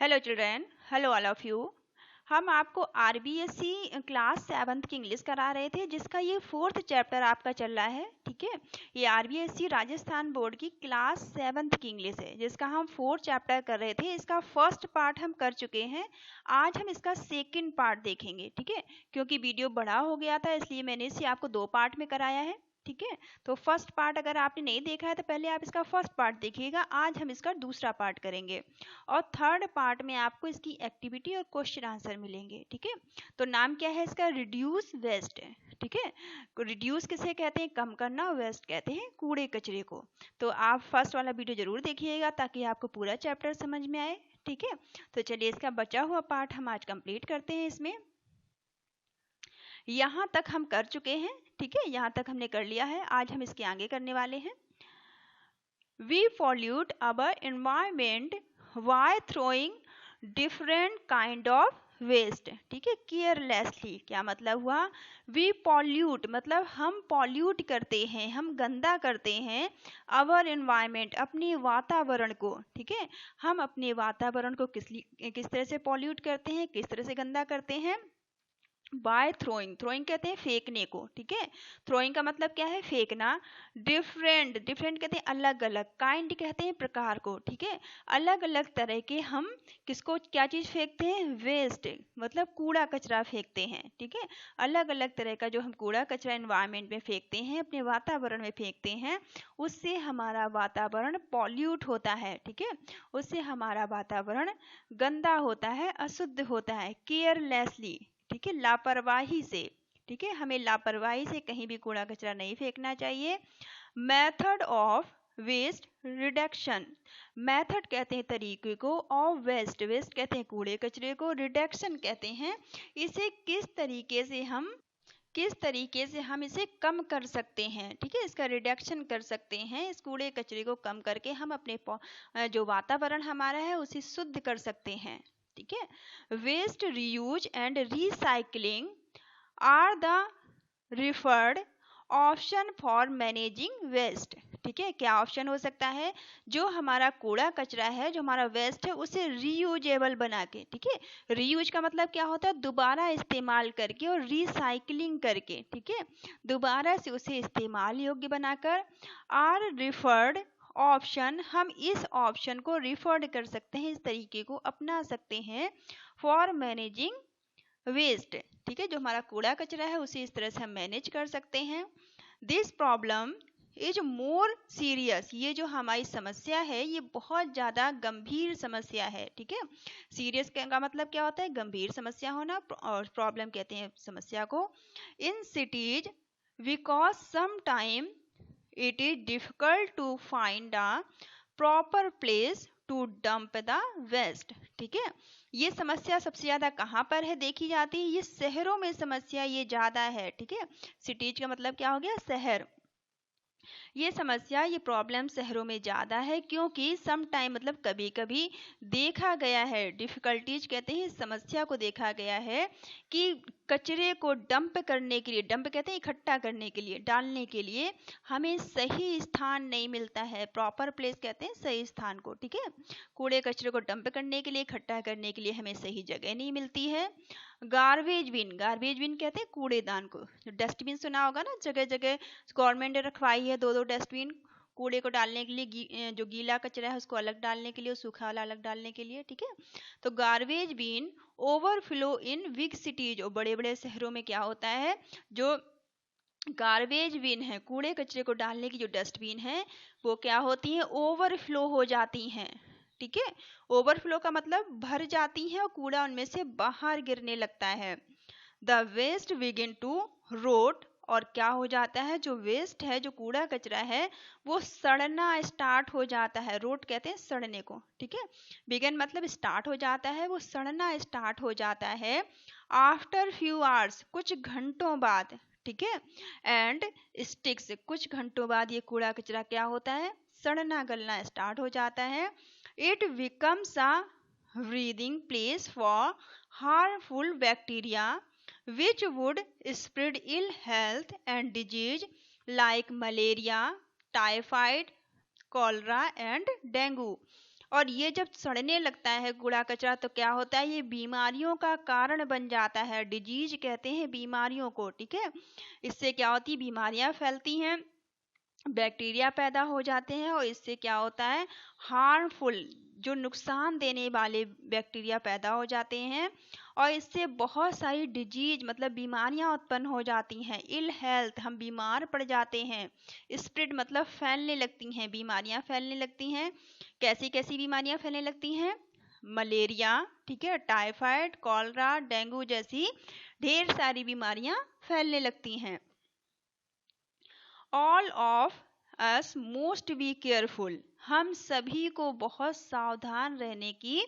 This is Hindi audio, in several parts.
Hello children, hello all of you. हम आपको आरबीएससी क्लास 7 की इंग्लिश करा रहे थे, जिसका ये 4th चैप्टर आपका चल रहा है। ठीक है, ये आरबीएससी राजस्थान बोर्ड की क्लास 7 की इंग्लिश है, जिसका हम 4th चैप्टर कर रहे थे। इसका फर्स्ट पार्ट हम कर चुके हैं। आज हम इसका सेकंड पार्ट देखेंगे। ठीक है, क्योंकि वीडियो बड़ा हो गया था, इसलिए मैंने इसे आपको 2 पार्ट में कराया है। ठीक है, तो फर्स्ट पार्ट अगर आपने नहीं देखा है तो पहले आप इसका फर्स्ट पार्ट देखिएगा। आज हम इसका दूसरा पार्ट करेंगे और थर्ड पार्ट में आपको इसकी एक्टिविटी और क्वेश्चन आंसर मिलेंगे। ठीक है, तो नाम क्या है इसका? Reduce waste. ठीक है, रिड्यूस किसे कहते हैं? कम करना। वेस्ट कहते हैं कूड़े कचरे को। तो आप फर्स्ट वाला वीडियो जरूर देखिएगा ताकि आपको पूरा चैप्टर समझ में आए। ठीक है, तो चलिए इसका बचा हुआ पार्ट हम आज कंप्लीट करते हैं। इसमें यहाँ तक हम कर चुके हैं। ठीक है, यहाँ तक हमने कर लिया है। आज हम इसके आगे करने वाले हैं। We pollute our environment by throwing different kind of waste। ठीक है, केयरलेसली क्या मतलब हुआ? We pollute मतलब हम पॉल्यूट करते हैं, हम गंदा करते हैं। our environment अपने वातावरण को। ठीक है, हम अपने वातावरण को किस तरह से पॉल्यूट करते हैं, किस तरह से गंदा करते हैं? Bye throwing. थ्रोइंग कहते हैं फेंकने को। ठीक है, थ्रोइंग का मतलब क्या है? फेंकना। डिफरेंट, डिफरेंट कहते हैं अलग अलग। काइंड कहते हैं प्रकार को। ठीक है, अलग अलग तरह के हम किसको क्या चीज फेंकते हैं? वेस्ट मतलब कूड़ा कचरा फेंकते हैं। ठीक है, अलग अलग तरह का जो हम कूड़ा कचरा एनवायरमेंट में फेंकते हैं, अपने वातावरण में फेंकते हैं, उससे हमारा वातावरण पॉल्यूट होता है। ठीक है, उससे हमारा वातावरण गंदा होता है, अशुद्ध होता है। केयरलेसली, ठीक है, लापरवाही से। ठीक है, हमें लापरवाही से कहीं भी कूड़ा कचरा नहीं फेंकना चाहिए। Method of waste reduction. Method कहते हैं तरीके को, ऑफ वेस्ट, वेस्ट कहते हैं कूड़े कचरे को, रिडक्शन कहते हैं इसे किस तरीके से हम इसे कम कर सकते हैं। ठीक है, इसका रिडक्शन कर सकते हैं। इस कूड़े कचरे को कम करके हम अपने जो वातावरण हमारा है उसे शुद्ध कर सकते हैं। ठीक है, waste reuse and recycling are the preferred option for managing waste. ठीक है, क्या ऑप्शन हो सकता है? जो हमारा कूड़ा कचरा है, जो हमारा वेस्ट है, उसे रीयूजेबल बना के। ठीक है, रीयूज का मतलब क्या होता है? दोबारा इस्तेमाल करके और रिसाइकलिंग करके। ठीक है, दोबारा से उसे इस्तेमाल योग्य बनाकर। आर रिफर्ड ऑप्शन, हम इस ऑप्शन को रिफर्ड कर सकते हैं, इस तरीके को अपना सकते हैं फॉर मैनेजिंग वेस्ट। ठीक है, जो हमारा कूड़ा कचरा है उसे इस तरह से हम मैनेज कर सकते हैं। This problem is more serious. ये जो हमारी समस्या है ये बहुत ज़्यादा गंभीर समस्या है। ठीक है, सीरियस का मतलब क्या होता है? गंभीर समस्या होना, और प्रॉब्लम कहते हैं समस्या को। In cities because some time it is difficult to find a proper place to dump the waste। ठीक है, ये समस्या सबसे ज्यादा कहाँ पर है देखी जाती है? ये शहरों में समस्या ये ज्यादा है। ठीक है, सिटीज का मतलब क्या हो गया? शहर। ये समस्या, ये प्रॉब्लम शहरों में ज़्यादा है, क्योंकि सम टाइम मतलब कभी कभी देखा गया है। डिफ़िकल्टीज कहते हैं इस समस्या को देखा गया है कि कचरे को डंप करने के लिए, डंप कहते हैं इकट्ठा करने के लिए, डालने के लिए हमें सही स्थान नहीं मिलता है। प्रॉपर प्लेस कहते हैं सही स्थान को। ठीक है, कूड़े कचरे को डंप करने के लिए, इकट्ठा करने के लिए हमें सही जगह नहीं मिलती है। गार्बेज बिन, गार्बेज बिन कहते हैं कूड़ेदान को। डस्टबिन सुना होगा ना, जगह जगह गवर्नमेंट ने रखवाई है 2-2 डस्टबिन कूड़े को डालने के लिए, जो गीला कचरा है उसको अलग डालने के लिए और सूखा वाला अलग डालने के लिए। ठीक है, तो garbage bin overflow in big cities, और बड़े बड़े शहरों में क्या होता है? जो गार्बेज बिन है, कूड़े कचरे को डालने की जो डस्टबिन है, वो क्या होती है? ओवरफ्लो हो जाती हैं। ठीक है, ओवरफ्लो का मतलब भर जाती हैं और कूड़ा उनमें से बाहर गिरने लगता है। The waste begin to rot, और क्या हो जाता है? जो वेस्ट है, जो कूड़ा कचरा है, वो सड़ना स्टार्ट हो जाता है। रोट कहते हैं सड़ने को। ठीक है, बिगिन मतलब स्टार्ट हो जाता है, वो सड़ना स्टार्ट हो जाता है। आफ्टर फ्यू आवर्स, कुछ घंटों बाद। ठीक है, एंड स्टिक्स, कुछ घंटों बाद ये कूड़ा कचरा क्या होता है? सड़ना गलना स्टार्ट हो जाता है। It becomes a breathing place for harmful bacteria which would spread ill health and disease like malaria, typhoid, cholera and dengue। और ये जब सड़ने लगता है कूड़ा कचरा तो क्या होता है, ये बीमारियों का कारण बन जाता है। डिजीज कहते हैं बीमारियों को, ठीक है। इससे क्या होती है, बीमारियां फैलती हैं, बैक्टीरिया पैदा हो जाते हैं और इससे क्या होता है, हार्मफुल जो नुकसान देने वाले बैक्टीरिया पैदा हो जाते हैं और इससे बहुत सारी डिजीज मतलब बीमारियां उत्पन्न हो जाती हैं। इल हेल्थ, हम बीमार पड़ जाते हैं। स्प्रेड मतलब फैलने लगती हैं, बीमारियां फैलने लगती हैं। कैसी कैसी बीमारियां फैलने लगती हैं, मलेरिया, ठीक है, टाइफाइड, कॉलरा, डेंगू जैसी ढेर सारी बीमारियां फैलने लगती हैं। All of us most be careful, हम सभी को बहुत सावधान रहने की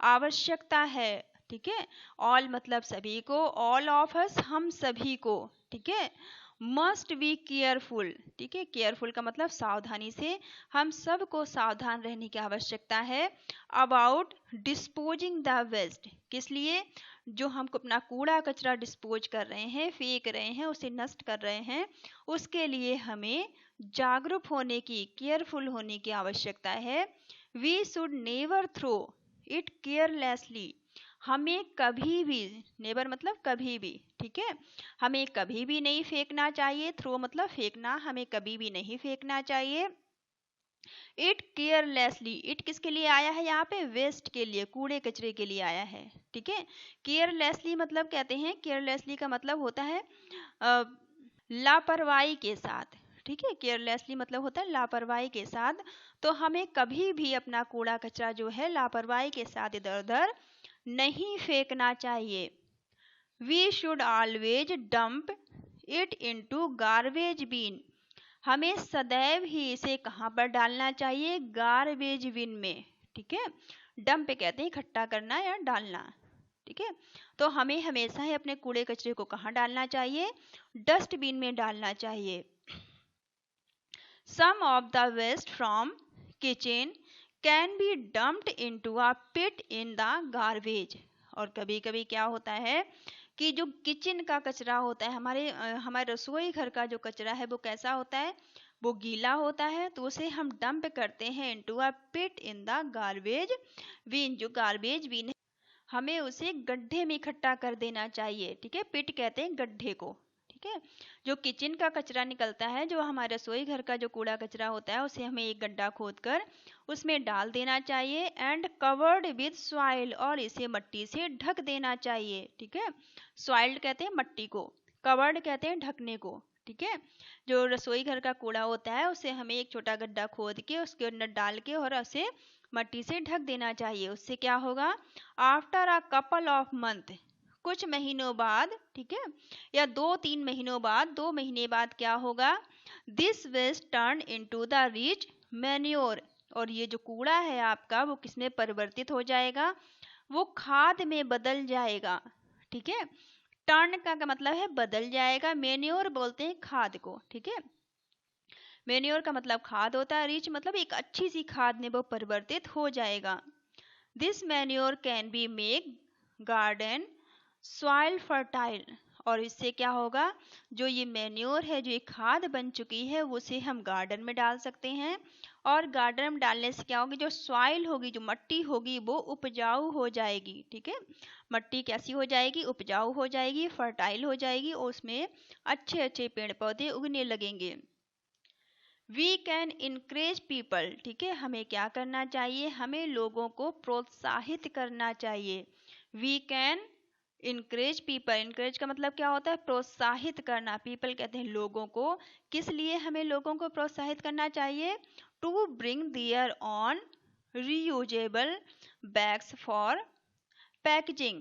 आवश्यकता है, ठीक है। ऑल मतलब सभी को, ऑल ऑफ अस हम सभी को, ठीक है। मस्ट बी केयरफुल, ठीक है, केयरफुल का मतलब सावधानी से, हम सब को सावधान रहने की आवश्यकता है। अबाउट डिस्पोजिंग द वेस्ट, किस लिए, जो हम अपना कूड़ा कचरा डिस्पोज कर रहे हैं, फेंक रहे हैं, उसे नष्ट कर रहे हैं, उसके लिए हमें जागरूक होने की, केयरफुल होने की आवश्यकता है। We should never throw it carelessly, हमें कभी भी, नेवर मतलब कभी भी, ठीक है, हमें कभी भी नहीं फेंकना चाहिए। थ्रो मतलब फेंकना, हमें कभी भी नहीं फेंकना चाहिए। इट केयरलेसली, इट किसके लिए आया है यहाँ पे, वेस्ट के लिए, कूड़े कचरे के लिए आया है, ठीक है। केयरलेसली मतलब कहते हैं, केयरलेसली का मतलब होता है लापरवाही के साथ, ठीक है। केयरलेसली मतलब होता है लापरवाही के साथ। तो हमें कभी भी अपना कूड़ा कचरा जो है लापरवाही के साथ इधर उधर नहीं फेंकना चाहिए। We should always dump it into garbage bin, हमें सदैव ही इसे कहाँ पर डालना चाहिए, गार्बेज बिन में, ठीक है। डंप कहते हैं इकट्ठा करना या डालना, ठीक है। तो हमें हमेशा ही अपने कूड़े कचरे को कहाँ डालना चाहिए, डस्टबिन में डालना चाहिए। Some of the waste from kitchen can be dumped into a pit in the garbage, और कभी कभी क्या होता है कि जो किचन का कचरा होता है, हमारे रसोई घर का जो कचरा है वो कैसा होता है, वो गीला होता है, तो उसे हम डंप करते हैं into a pit in the garbage bin, जो गार्बेज बिन है हमें उसे गड्ढे में इकट्ठा कर देना चाहिए, ठीक है। पिट कहते हैं गड्ढे को, ठीक है। जो किचन का कचरा निकलता है, जो हमारे रसोई घर का जो कूड़ा कचरा होता है, उसे हमें एक गड्ढा खोद कर उसमें डाल देना चाहिए। एंड कवर्ड विद सॉइल, और इसे मट्टी से ढक देना चाहिए, ठीक है। सॉइल्ड कहते हैं मट्टी को, कवर्ड कहते हैं ढकने को, ठीक है। जो रसोई घर का कूड़ा होता है उसे हमें एक छोटा गड्ढा खोद के उसके अंदर डाल के और उसे मट्टी से ढक देना चाहिए। उससे क्या होगा, after a couple of month, कुछ महीनों बाद, ठीक है, या 2-3 महीनों बाद, 2 महीने बाद क्या होगा, this waste turn into the rich manure, और ये जो कूड़ा है आपका वो किसमें परिवर्तित हो जाएगा, वो खाद में बदल जाएगा, ठीक है। टर्न का मतलब है बदल जाएगा, मैन्योर बोलते हैं खाद को, ठीक है। मैन्योर का मतलब खाद होता है, रिच मतलब एक अच्छी सी खाद में वो परिवर्तित हो जाएगा। This manure can be make garden soil fertile, और इससे क्या होगा, जो ये मैन्योर है, जो ये खाद बन चुकी है, उसे हम गार्डन में डाल सकते हैं। और गार्डन में डालने से क्या होगी, जो सॉइल होगी, जो मट्टी होगी, वो उपजाऊ हो जाएगी, ठीक है। मट्टी कैसी हो जाएगी, उपजाऊ हो जाएगी, फर्टाइल हो जाएगी, और उसमें अच्छे अच्छे पेड़ पौधे उगने लगेंगे। वी कैन इनकरेज पीपल, ठीक है, हमें क्या करना चाहिए, हमें लोगों को प्रोत्साहित करना चाहिए। We can encourage people, encourage का मतलब क्या होता है, प्रोत्साहित करना, पीपल कहते हैं लोगों को। किस लिए हमें लोगों को प्रोत्साहित करना चाहिए, to bring their own reusable bags for packaging,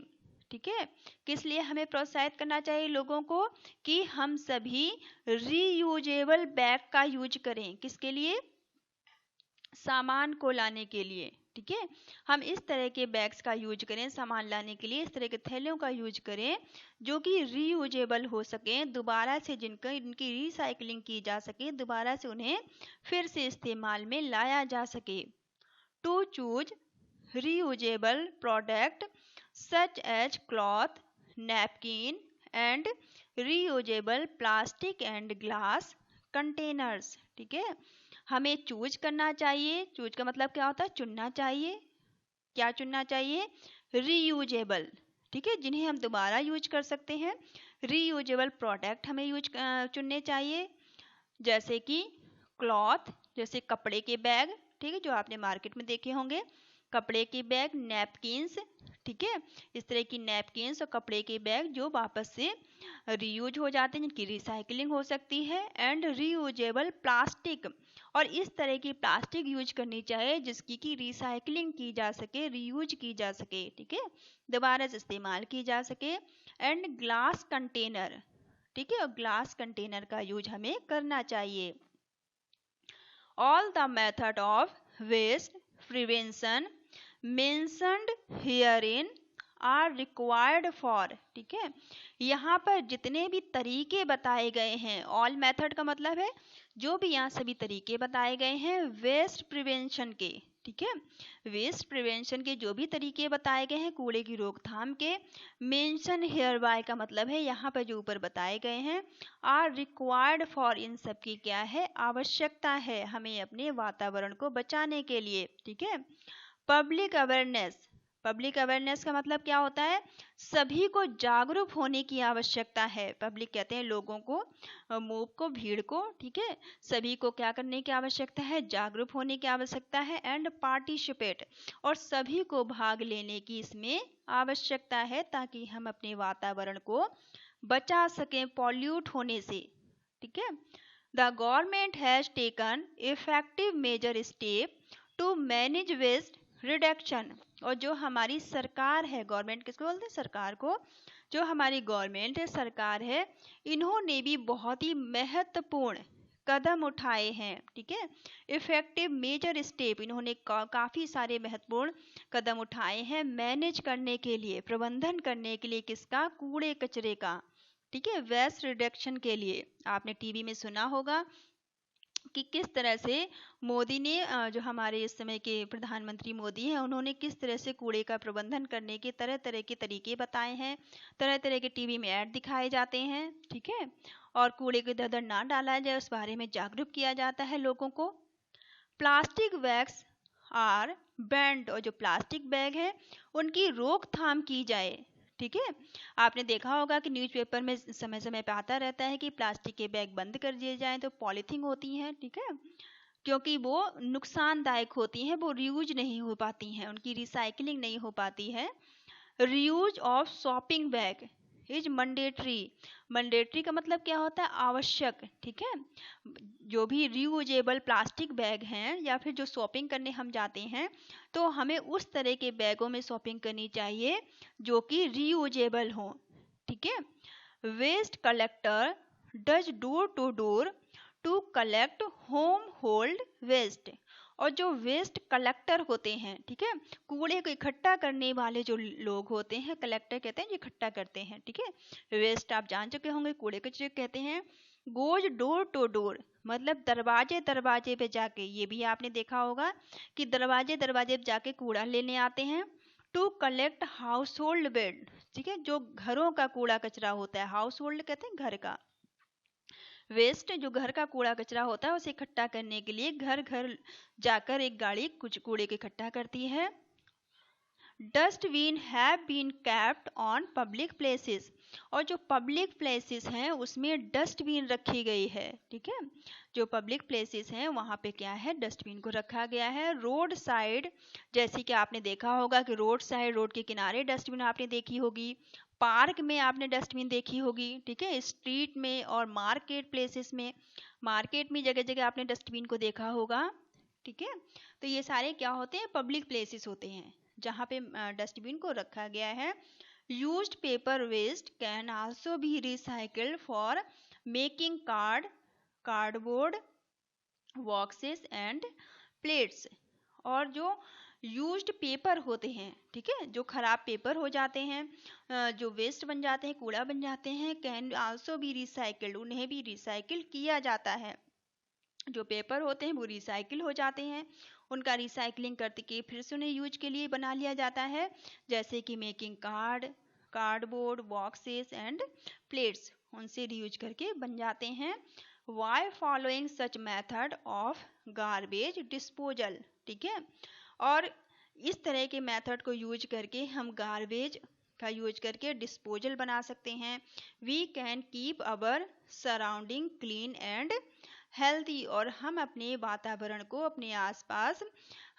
ठीक है। किस लिए हमें प्रोत्साहित करना चाहिए लोगों को, कि हम सभी रीयूजेबल बैग का यूज करें, किसके लिए, सामान को लाने के लिए, ठीक है। हम इस तरह के बैग्स का यूज करें सामान लाने के लिए, इस तरह के थैलियों का यूज करें जो कि रीयूजेबल हो सके, दोबारा से इनकी रिसाइकलिंग की जा सके, दोबारा से उन्हें फिर से इस्तेमाल में लाया जा सके। To choose reusable product such as cloth, napkin and reusable plastic and glass containers, ठीक है। हमें चूज करना चाहिए। चूज का मतलब क्या होता है? चुनना चाहिए। क्या चुनना चाहिए? रीयूजेबल, ठीक है, जिन्हें हम दोबारा यूज कर सकते हैं। रीयूजेबल प्रोडक्ट हमें चुनने चाहिए, जैसे कि क्लॉथ, जैसे कपड़े के बैग, ठीक है, जो आपने मार्केट में देखे होंगे, कपड़े के बैग, नैपकिन्स, ठीक है, इस तरह की नैपकिन्स और कपड़े के बैग जो वापस से रीयूज हो जाते हैं, जिनकी रिसाइकलिंग हो सकती है। एंड रीयूजेबल प्लास्टिक, और इस तरह की प्लास्टिक यूज करनी चाहिए जिसकी की रिसाइकलिंग की जा सके, रीयूज की जा सके, ठीक है, दोबारा से इस्तेमाल की जा सके। एंड ग्लास कंटेनर, ठीक है, और ग्लास कंटेनर का यूज हमें करना चाहिए। All the method of waste prevention mentioned herein are required for, ठीक है, यहाँ पर जितने भी तरीके बताए गए हैं, ऑल मेथड का मतलब है जो भी यहाँ सभी तरीके बताए गए हैं वेस्ट प्रिवेंशन के, ठीक है, वेस्ट प्रिवेंशन के जो भी तरीके बताए गए हैं कूड़े की रोकथाम के, मेंशन हियर बाय का मतलब है यहाँ पर जो ऊपर बताए गए हैं, आर रिक्वायर्ड फॉर, इन सब की क्या है? आवश्यकता है हमें अपने वातावरण को बचाने के लिए, ठीक है। पब्लिक अवेयरनेस, पब्लिक अवेयरनेस का मतलब क्या होता है? सभी को जागरूक होने की आवश्यकता है। पब्लिक कहते हैं लोगों को, मूव को, भीड़ को, ठीक है, सभी को क्या करने की आवश्यकता है? जागरूक होने की आवश्यकता है। एंड पार्टिसिपेट, और सभी को भाग लेने की इसमें आवश्यकता है ताकि हम अपने वातावरण को बचा सकें पॉल्यूट होने से, ठीक है। The government has taken effective measure step to manage waste reduction, और जो हमारी सरकार है, गवर्नमेंट किसको बोलते हैं? सरकार को। जो हमारी गवर्नमेंट है, सरकार है, इन्होंने भी बहुत ही महत्वपूर्ण कदम उठाए हैं, ठीक है, इफेक्टिव मेजर स्टेप, इन्होंने काफ़ी सारे महत्वपूर्ण कदम उठाए हैं मैनेज करने के लिए, प्रबंधन करने के लिए, किसका? कूड़े कचरे का, ठीक है, वेस्ट रिडक्शन के लिए। आपने टीवी में सुना होगा कि किस तरह से मोदी ने, जो हमारे इस समय के प्रधानमंत्री मोदी हैं, उन्होंने किस तरह से कूड़े का प्रबंधन करने के तरह तरह के तरीके बताए हैं, तरह तरह के टीवी में ऐड दिखाए जाते हैं, ठीक है, और कूड़े को इधर उधर ना डाला जाए उस बारे में जागरूक किया जाता है लोगों को। प्लास्टिक बैग्स आर बैंड, और जो प्लास्टिक बैग है उनकी रोकथाम की जाए, ठीक है। आपने देखा होगा कि न्यूज़पेपर में समय समय पे आता रहता है कि प्लास्टिक के बैग बंद कर दिए जाएं, तो पॉलीथीन होती हैं, ठीक है, क्योंकि वो नुकसानदायक होती हैं, वो रीयूज नहीं हो पाती हैं, उनकी रिसाइकलिंग नहीं हो पाती है। Reuse of shopping bag is mandatory, mandatory का मतलब क्या होता है? आवश्यक, ठीक है। जो भी रीयूजेबल प्लास्टिक बैग हैं या फिर जो शॉपिंग करने हम जाते हैं, तो हमें उस तरह के बैगों में शॉपिंग करनी चाहिए जो कि रीयूजेबल हो, ठीक है। Waste collector does door to door to collect home hold waste, और जो वेस्ट कलेक्टर होते हैं, ठीक है, कूड़े को इकट्ठा करने वाले जो लोग होते हैं, कलेक्टर कहते हैं, जो इकट्ठा करते हैं, ठीक है। वेस्ट आप जान चुके होंगे, कूड़े कचरे कहते हैं। गोज डोर टू डोर, मतलब दरवाजे दरवाजे पे जाके, ये भी आपने देखा होगा कि दरवाजे दरवाजे पे जाके कूड़ा लेने आते हैं। To collect household waste, ठीक है, जो घरों का कूड़ा कचरा होता है, हाउस होल्ड कहते हैं घर का, वेस्ट जो घर का कूड़ा कचरा होता है उसे इकट्ठा करने के लिए घर घर जाकर एक गाड़ी कुछ कूड़े को इकट्ठा करती है। Dustbin have been kept on public places, और जो पब्लिक प्लेसेस हैं उसमें डस्टबिन रखी गई है, ठीक है, जो पब्लिक प्लेसेस हैं वहाँ पे क्या है? डस्टबिन को रखा गया है। रोड साइड, जैसे कि आपने देखा होगा कि रोड साइड, रोड के किनारे डस्टबिन आपने देखी होगी, पार्क में आपने डस्टबिन देखी होगी, ठीक है, स्ट्रीट में और मार्केट प्लेसेस में, मार्केट में जगह जगह आपने डस्टबिन को देखा होगा, ठीक है। तो ये सारे क्या होते हैं? पब्लिक प्लेसेस होते हैं जहाँ पे डस्टबिन को रखा गया है। Used paper waste can also be recycled for making cardboard, boxes and plates, और जो यूज्ड पेपर होते हैं, ठीक है, जो खराब पेपर हो जाते हैं, जो वेस्ट बन जाते हैं, कूड़ा बन जाते हैं, कैन आल्सो बी रिसाइकल्ड, उन्हें भी रिसाइकिल किया जाता है। जो पेपर होते हैं वो रिसाइकिल हो जाते हैं, उनका रिसाइकलिंग करके फिर से उन्हें यूज के लिए बना लिया जाता है, जैसे कि making cardboard, boxes and plates, उनसे रीयूज करके बन जाते हैं। By following such method of garbage disposal. ठीक है, और इस तरह के मेथड को यूज करके हम गार्बेज का यूज करके डिस्पोजल बना सकते हैं। We can keep our surrounding clean and healthy, और हम अपने वातावरण को, अपने आसपास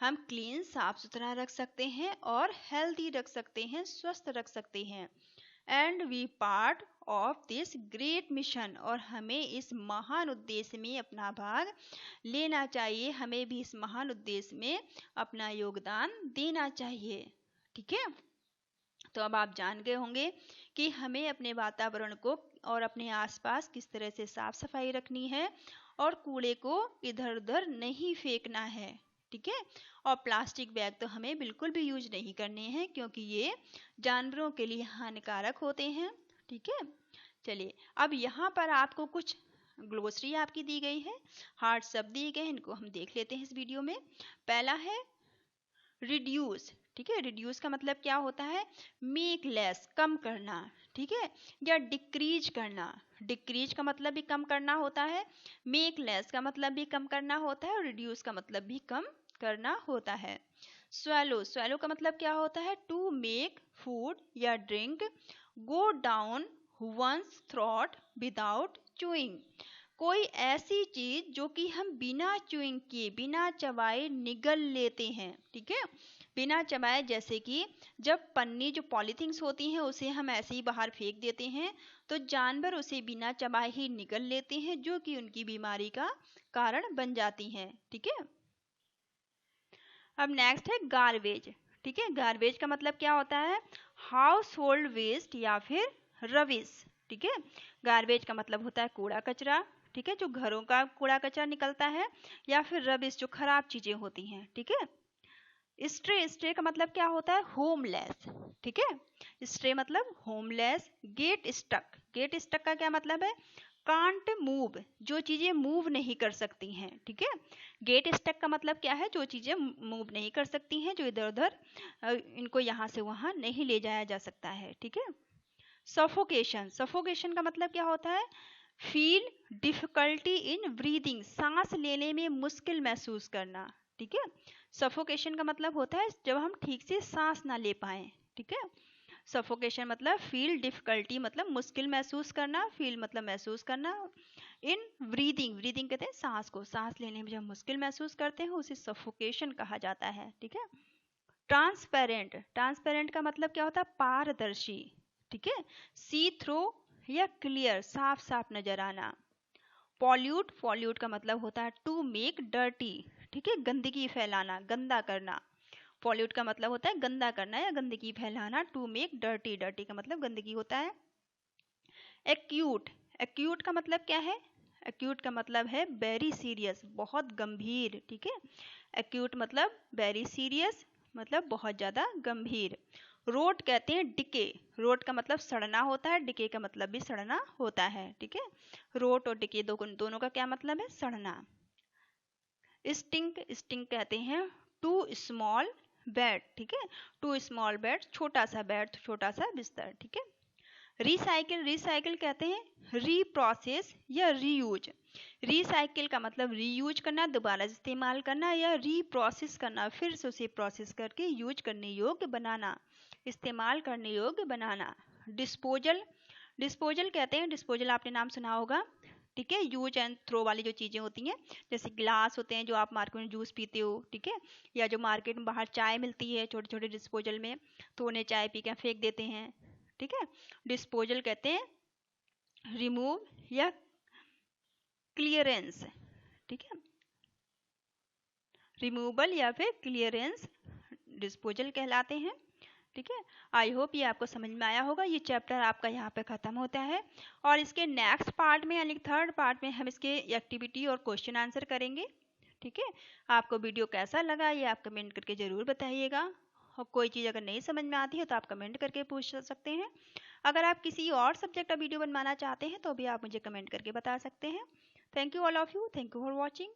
हम क्लीन साफ सुथरा रख सकते हैं और हेल्दी रख सकते हैं, स्वस्थ रख सकते हैं। And we part of this great mission, और हमें इस महान उद्देश्य में अपना भाग लेना चाहिए, हमें भी इस महान उद्देश्य में अपना योगदान देना चाहिए। ठीक है, तो अब आप जान गए होंगे कि हमें अपने वातावरण को और अपने आसपास किस तरह से साफ सफाई रखनी है और कूड़े को इधर उधर नहीं फेंकना है। ठीक है, और प्लास्टिक बैग तो हमें बिल्कुल भी यूज नहीं करने हैं, क्योंकि ये जानवरों के लिए हानिकारक होते हैं। ठीक है, चलिए अब यहाँ पर आपको कुछ ग्लोसरी आपकी दी गई है, हार्ड शब्द दिए गए हैं, इनको हम देख लेते हैं इस वीडियो में। पहला है रिड्यूस। ठीक है, रिड्यूस का मतलब क्या होता है? मेक लेस, कम करना। ठीक है, या डिक्रीज करना। डिक्रीज का मतलब भी कम करना होता है, मेक लेस का मतलब भी कम करना होता है, और रिड्यूस का मतलब भी कम करना होता है। स्वेलो, स्वेलो का मतलब क्या होता है? टू मेक फूड या drink go down one's throat without chewing. कोई ऐसी चीज जो कि हम बिना च्यूइंग किए, बिना चबाए निगल लेते हैं। ठीक है, बिना चबाए, जैसे कि जब पन्नी जो पॉलीथीन्स होती हैं उसे हम ऐसे ही बाहर फेंक देते हैं, तो जानवर उसे बिना चबाए ही निगल लेते हैं, जो कि उनकी बीमारी का कारण बन जाती हैं। ठीक है, अब नेक्स्ट है गार्बेज। ठीक है, गार्बेज का मतलब क्या होता है? हाउस होल्ड वेस्ट या फिर रबिश। ठीक है, गार्बेज का मतलब होता है कूड़ा कचरा। ठीक है, जो घरों का कूड़ा कचरा निकलता है, या फिर रबिश जो खराब चीजें होती हैं। ठीक है, स्ट्रे, स्ट्रे का मतलब क्या होता है? होमलेस। ठीक है, स्ट्रे मतलब homeless. Get stuck, get stuck का क्या मतलब है? कांट मूव, जो चीजें मूव नहीं कर सकती हैं। ठीक है, गेट स्टक का मतलब क्या है? जो चीजें मूव नहीं कर सकती हैं, जो इधर उधर इनको यहाँ से वहां नहीं ले जाया जा सकता है। ठीक है, सफोकेशन, सफोकेशन का मतलब क्या होता है? फील डिफिकल्टी इन ब्रीदिंग, सांस लेने में मुश्किल महसूस करना। ठीक है, सफोकेशन का मतलब होता है जब हम ठीक से सांस ना ले पाए। ठीक है, सफोकेशन मतलब फील डिफिकल्टी मतलब मुश्किल महसूस करना, फील मतलब महसूस करना, इन ब्रीदिंग, ब्रीदिंग कहते हैं सांस को, सांस लेने में जब मुश्किल महसूस करते हैं उसे सफोकेशन कहा जाता है। ठीक है, ट्रांसपेरेंट, ट्रांसपेरेंट का मतलब क्या होता है? पारदर्शी। ठीक है, सी थ्रू या क्लियर, साफ साफ नजर आना। पॉल्यूट, पॉल्यूट का मतलब होता है टू मेक डर्टी। ठीक है, गंदगी फैलाना, गंदा करना। पॉल्यूट का मतलब होता है गंदा करना या गंदगी फैलाना। टू मेक डर्टी, डर्टी का मतलब गंदगी होता है। एक्यूट, एक्यूट का मतलब क्या है? एक्यूट का मतलब है वेरी सीरियस, बहुत गंभीर। ठीक है, एक्यूट मतलब वेरी सीरियस, मतलब बहुत ज्यादा गंभीर। रोट कहते हैं डिके, रोट का मतलब सड़ना होता है, डिके का मतलब भी सड़ना होता है। ठीक है, रोट और डिके दोनों का क्या मतलब है? सड़ना। स्टिंक, स्टिंक कहते हैं टू स्मॉल बेड। ठीक है, टू स्मॉल बेड, छोटा सा बेड, छोटा सा बिस्तर। ठीक है, रिसाइकिल, रिसाइकिल कहते हैं रीप्रोसेस या रीयूज। रिसाइकिल का मतलब रीयूज करना, दोबारा इस्तेमाल करना, या रीप्रोसेस करना, फिर से उसे प्रोसेस करके यूज करने योग्य बनाना, इस्तेमाल करने योग्य बनाना। डिस्पोजल, डिस्पोजल कहते हैं, डिस्पोजल आपने नाम सुना होगा। ठीक है, यूज एंड थ्रो वाली जो चीजें होती हैं, जैसे गिलास होते हैं जो आप मार्केट में जूस पीते हो। ठीक है, या जो मार्केट में बाहर चाय मिलती है छोटे छोटे डिस्पोजल में, तो उन्हें चाय पी के फेंक देते हैं। ठीक है, डिस्पोजल कहते हैं रिमूव या क्लियरेंस। ठीक है, रिमूवल या फिर क्लियरेंस डिस्पोजल कहलाते हैं। ठीक है, आई होप ये आपको समझ में आया होगा। ये चैप्टर आपका यहाँ पे खत्म होता है, और इसके नेक्स्ट पार्ट में यानी थर्ड पार्ट में हम इसके एक्टिविटी और क्वेश्चन आंसर करेंगे। ठीक है, आपको वीडियो कैसा लगा ये आप कमेंट करके ज़रूर बताइएगा, और कोई चीज़ अगर नहीं समझ में आती है तो आप कमेंट करके पूछ सकते हैं। अगर आप किसी और सब्जेक्ट का वीडियो बनवाना चाहते हैं तो भी आप मुझे कमेंट करके बता सकते हैं। Thank you all of you, thank you for watching.